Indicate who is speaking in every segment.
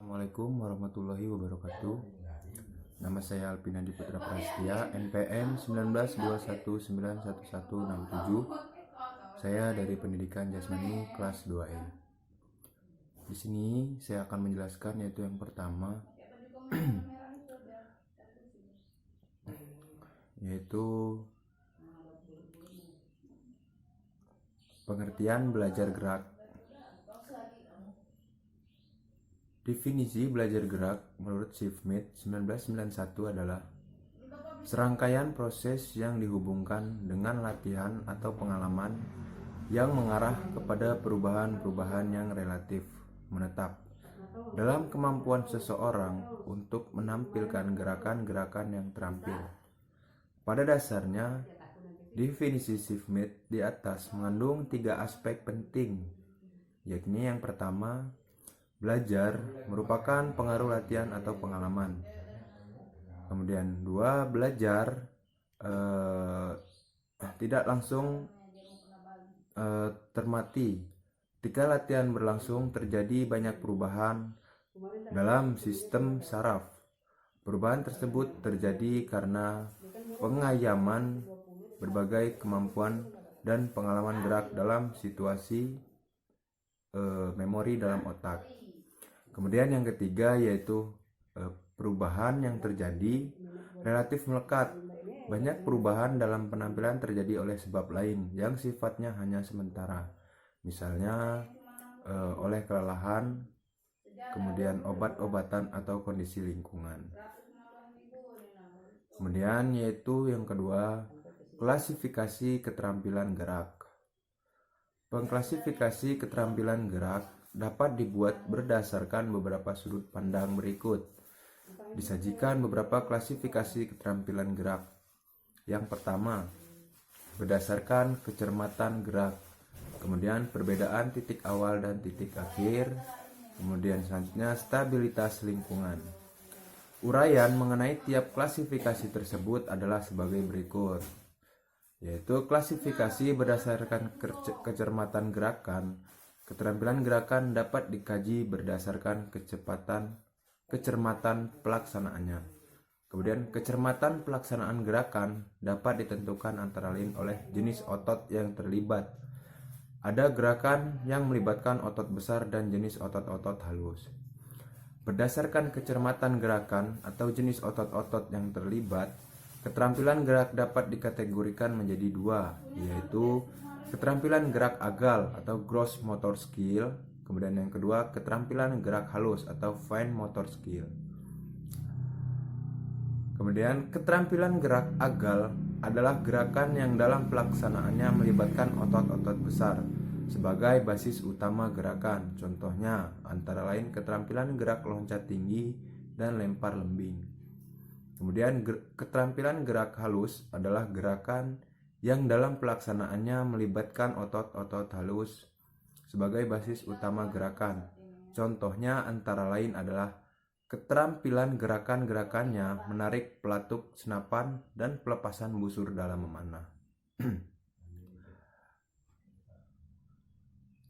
Speaker 1: Assalamualaikum warahmatullahi wabarakatuh. Nama saya Alpinandi Putra Prastia, NPM 1921911167. Saya dari Pendidikan Jasmani kelas 2E. Di sini saya akan menjelaskan yaitu yang pertama yaitu pengertian belajar gerak. Definisi belajar gerak menurut Shifmit 1991 adalah serangkaian proses yang dihubungkan dengan latihan atau pengalaman yang mengarah kepada perubahan-perubahan yang relatif menetap dalam kemampuan seseorang untuk menampilkan gerakan-gerakan yang terampil. Pada dasarnya, definisi Shifmit di atas mengandung 3 aspek penting, yakni yang pertama, belajar merupakan pengaruh latihan atau pengalaman. Kemudian 2, belajar tidak langsung termati. Ketika latihan berlangsung terjadi banyak perubahan dalam sistem saraf. Perubahan tersebut terjadi karena pengayaman berbagai kemampuan dan pengalaman gerak dalam situasi memori dalam otak. Kemudian yang ketiga yaitu perubahan yang terjadi relatif melekat. Banyak perubahan dalam penampilan terjadi oleh sebab lain yang sifatnya hanya sementara. Misalnya oleh kelelahan, kemudian obat-obatan atau kondisi lingkungan. Kemudian yaitu yang kedua, klasifikasi keterampilan gerak. Pengklasifikasi keterampilan gerak dapat dibuat berdasarkan beberapa sudut pandang berikut. Disajikan beberapa klasifikasi keterampilan gerak. Yang pertama, berdasarkan kecermatan gerak. Kemudian perbedaan titik awal dan titik akhir. Kemudian selanjutnya stabilitas lingkungan. Uraian mengenai tiap klasifikasi tersebut adalah sebagai berikut, yaitu klasifikasi berdasarkan kecermatan gerakan. Keterampilan gerakan dapat dikaji berdasarkan kecermatan pelaksanaannya. Kemudian kecermatan pelaksanaan gerakan dapat ditentukan antara lain oleh jenis otot yang terlibat. Ada gerakan yang melibatkan otot besar dan jenis otot-otot halus. Berdasarkan kecermatan gerakan atau jenis otot-otot yang terlibat, keterampilan gerak dapat dikategorikan menjadi 2, yaitu keterampilan gerak agal atau gross motor skill, kemudian yang kedua keterampilan gerak halus atau fine motor skill. Kemudian keterampilan gerak agal adalah gerakan yang dalam pelaksanaannya melibatkan otot-otot besar sebagai basis utama gerakan. Contohnya antara lain keterampilan gerak loncat tinggi dan lempar lembing. Kemudian keterampilan gerak halus adalah gerakan yang dalam pelaksanaannya melibatkan otot-otot halus sebagai basis utama gerakan. Contohnya antara lain adalah keterampilan gerakan-gerakannya menarik pelatuk senapan dan pelepasan busur dalam memanah.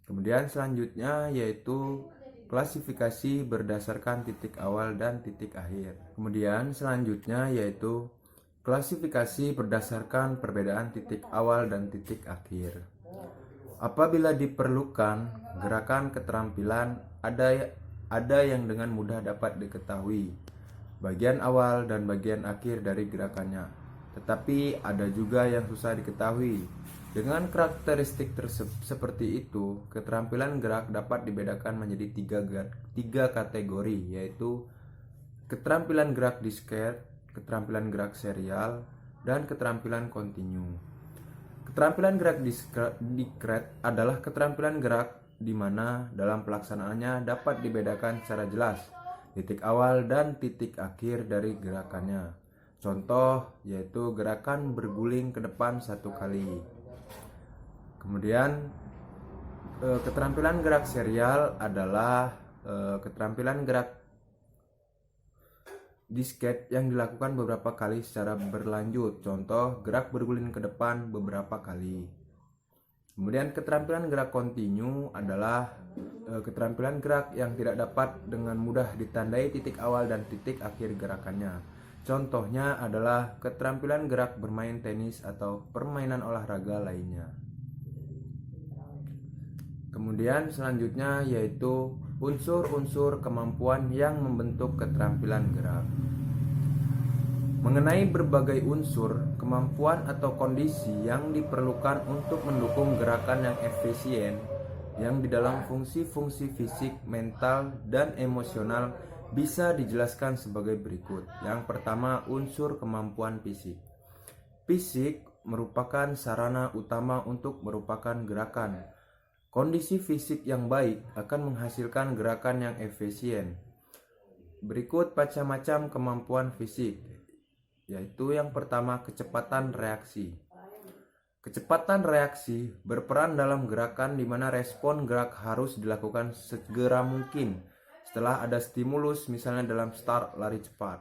Speaker 1: Kemudian selanjutnya yaitu klasifikasi berdasarkan titik awal dan titik akhir. Kemudian selanjutnya yaitu klasifikasi berdasarkan perbedaan titik awal dan titik akhir. Apabila diperlukan, gerakan keterampilan ada yang dengan mudah dapat diketahui bagian awal dan bagian akhir dari gerakannya. Tetapi ada juga yang susah diketahui. Dengan karakteristik seperti itu, keterampilan gerak dapat dibedakan menjadi 3 kategori, yaitu keterampilan gerak diskret, keterampilan gerak serial, dan keterampilan kontinu. Keterampilan gerak diskret adalah keterampilan gerak di mana dalam pelaksanaannya dapat dibedakan secara jelas titik awal dan titik akhir dari gerakannya. Contoh yaitu gerakan berguling ke depan 1 kali. Kemudian keterampilan gerak serial adalah keterampilan gerak diskret yang dilakukan beberapa kali secara berlanjut. Contoh gerak berguling ke depan beberapa kali. Kemudian keterampilan gerak kontinu adalah keterampilan gerak yang tidak dapat dengan mudah ditandai titik awal dan titik akhir gerakannya. Contohnya adalah keterampilan gerak bermain tenis atau permainan olahraga lainnya. Kemudian selanjutnya yaitu unsur-unsur kemampuan yang membentuk keterampilan gerak. Mengenai berbagai unsur, kemampuan atau kondisi yang diperlukan untuk mendukung gerakan yang efisien, yang di dalam fungsi-fungsi fisik, mental, dan emosional bisa dijelaskan sebagai berikut. Yang pertama, unsur kemampuan fisik. Fisik merupakan sarana utama untuk merupakan gerakan. Kondisi fisik yang baik akan menghasilkan gerakan yang efisien. Berikut macam-macam kemampuan fisik, yaitu yang pertama, kecepatan reaksi. Kecepatan reaksi berperan dalam gerakan di mana respon gerak harus dilakukan segera mungkin setelah ada stimulus, misalnya dalam start lari cepat.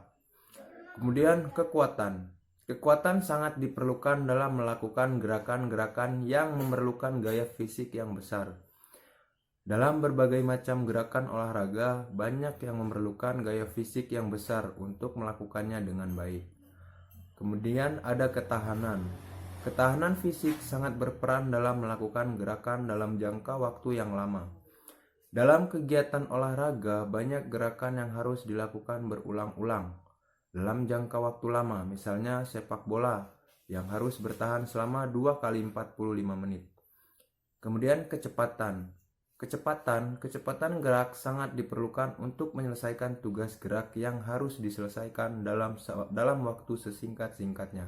Speaker 1: Kemudian kekuatan. Kekuatan sangat diperlukan dalam melakukan gerakan-gerakan yang memerlukan gaya fisik yang besar. Dalam berbagai macam gerakan olahraga, banyak yang memerlukan gaya fisik yang besar untuk melakukannya dengan baik. Kemudian ada ketahanan. Ketahanan fisik sangat berperan dalam melakukan gerakan dalam jangka waktu yang lama. Dalam kegiatan olahraga, banyak gerakan yang harus dilakukan berulang-ulang dalam jangka waktu lama, misalnya sepak bola yang harus bertahan selama 2 kali 45 menit. Kemudian kecepatan. Kecepatan gerak sangat diperlukan untuk menyelesaikan tugas gerak yang harus diselesaikan dalam waktu sesingkat-singkatnya.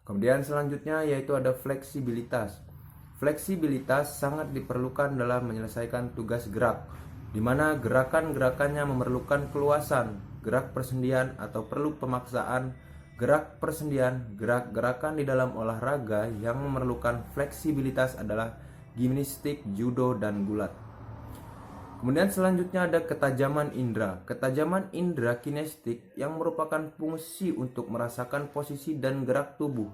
Speaker 1: Kemudian selanjutnya yaitu ada fleksibilitas. Fleksibilitas sangat diperlukan dalam menyelesaikan tugas gerak, di mana gerakan-gerakannya memerlukan keluasan, gerak persendian atau perlu pemaksaan, gerak persendian. Gerak-gerakan di dalam olahraga yang memerlukan fleksibilitas adalah gimnastik, judo, dan gulat. Kemudian selanjutnya ada ketajaman indera. Ketajaman indera kinestik yang merupakan fungsi untuk merasakan posisi dan gerak tubuh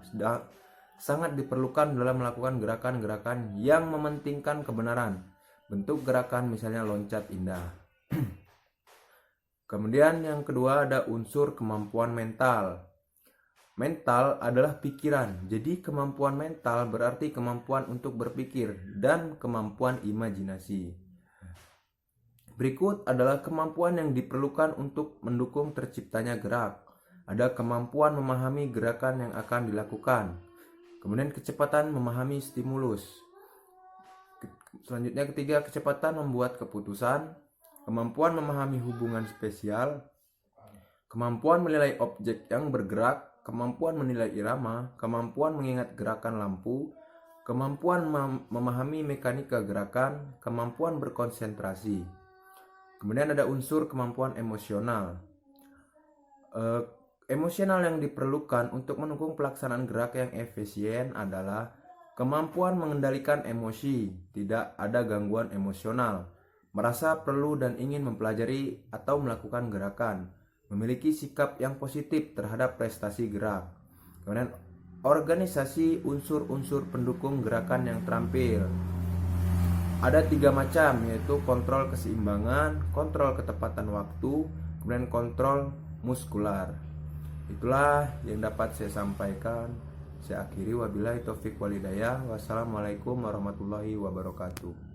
Speaker 1: sangat diperlukan dalam melakukan gerakan-gerakan yang mementingkan kebenaran. Bentuk gerakan misalnya loncat indah. Kemudian yang kedua ada unsur kemampuan mental. Mental adalah pikiran, jadi kemampuan mental berarti kemampuan untuk berpikir dan kemampuan imajinasi. Berikut adalah kemampuan yang diperlukan untuk mendukung terciptanya gerak. Ada kemampuan memahami gerakan yang akan dilakukan. Kemudian kecepatan memahami stimulus. Selanjutnya ketiga, kecepatan membuat keputusan. Kemampuan memahami hubungan spesial. Kemampuan menilai objek yang bergerak. Kemampuan menilai irama, kemampuan mengingat gerakan lampu, kemampuan memahami mekanika gerakan, kemampuan berkonsentrasi. Kemudian ada unsur kemampuan emosional. Emosional yang diperlukan untuk mendukung pelaksanaan gerak yang efisien adalah kemampuan mengendalikan emosi, tidak ada gangguan emosional, merasa perlu dan ingin mempelajari atau melakukan gerakan, memiliki sikap yang positif terhadap prestasi gerak. Kemudian organisasi unsur-unsur pendukung gerakan yang terampil. Ada 3 macam, yaitu kontrol keseimbangan, kontrol ketepatan waktu, kemudian kontrol muskular. Itulah yang dapat saya sampaikan. Saya akhiri, wabillahi taufik walhidayah. Wassalamualaikum warahmatullahi wabarakatuh.